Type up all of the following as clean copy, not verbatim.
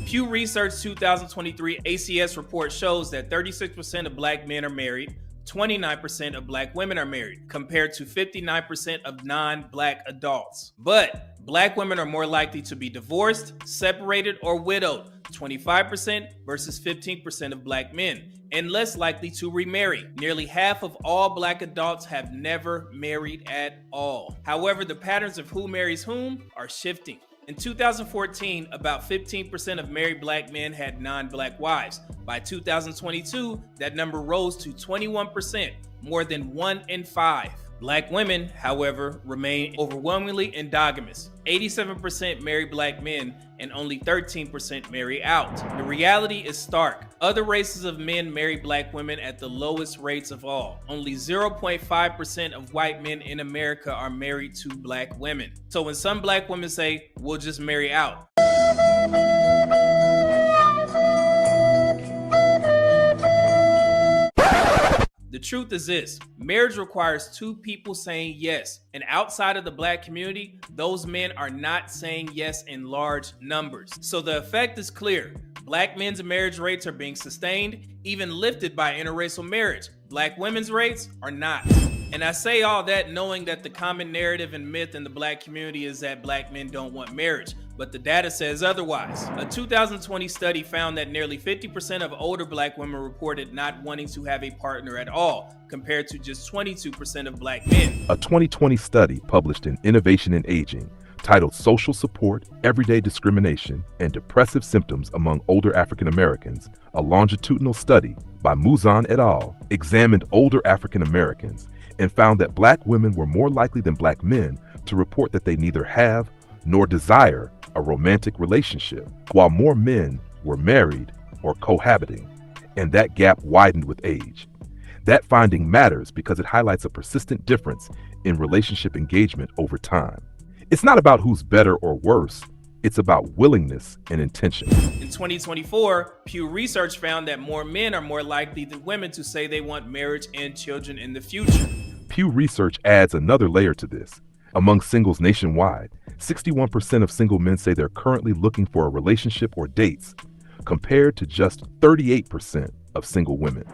Pew Research 2023 ACS report shows that 36% of black men are married, 29% of black women are married, compared to 59% of non-black adults. But black women are more likely to be divorced, separated, or widowed, 25% versus 15% of black men, and less likely to remarry. Nearly half of all black adults have never married at all. However, the patterns of who marries whom are shifting. In 2014, about 15% of married black men had non-black wives. By 2022, that number rose to 21%, more than 1 in 5. Black women, however, remain overwhelmingly endogamous. 87% marry black men and only 13% marry out. The reality is stark. Other races of men marry black women at the lowest rates of all. Only 0.5% of white men in America are married to black women. So when some black women say, we'll just marry out, the truth is this: marriage requires two people saying yes, and outside of the black community, those men are not saying yes in large numbers. So the effect is clear. Black men's marriage rates are being sustained, even lifted by interracial marriage. Black women's rates are not. And I say all that knowing that the common narrative and myth in the black community is that black men don't want marriage, but the data says otherwise. A 2020 study found that nearly 50% of older black women reported not wanting to have a partner at all, compared to just 22% of black men. A 2020 study published in Innovation in Aging, titled Social Support, Everyday Discrimination, and Depressive Symptoms Among Older African Americans, a longitudinal study by Moynihan et al., examined older African Americans and found that black women were more likely than black men to report that they neither have nor desire a romantic relationship, while more men were married or cohabiting, and that gap widened with age. That finding matters because it highlights a persistent difference in relationship engagement over time. It's not about who's better or worse, it's about willingness and intention. In 2024, Pew Research found that more men are more likely than women to say they want marriage and children in the future. Pew Research adds another layer to this. Among singles nationwide, 61% of single men say they're currently looking for a relationship or dates, compared to just 38% of single women.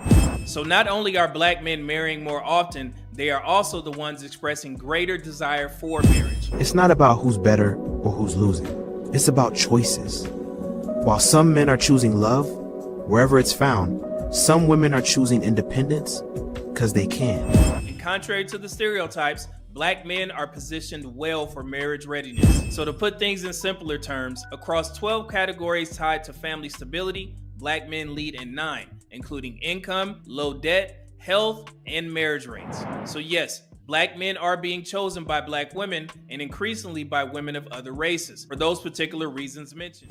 So not only are black men marrying more often, they are also the ones expressing greater desire for marriage. It's not about who's better or who's losing. It's about choices. While some men are choosing love, wherever it's found, some women are choosing independence because they can. And contrary to the stereotypes, black men are positioned well for marriage readiness. So to put things in simpler terms, across 12 categories tied to family stability, black men lead in 9, including income, low debt, health, and marriage rates. So yes, black men are being chosen by black women and increasingly by women of other races for those particular reasons mentioned.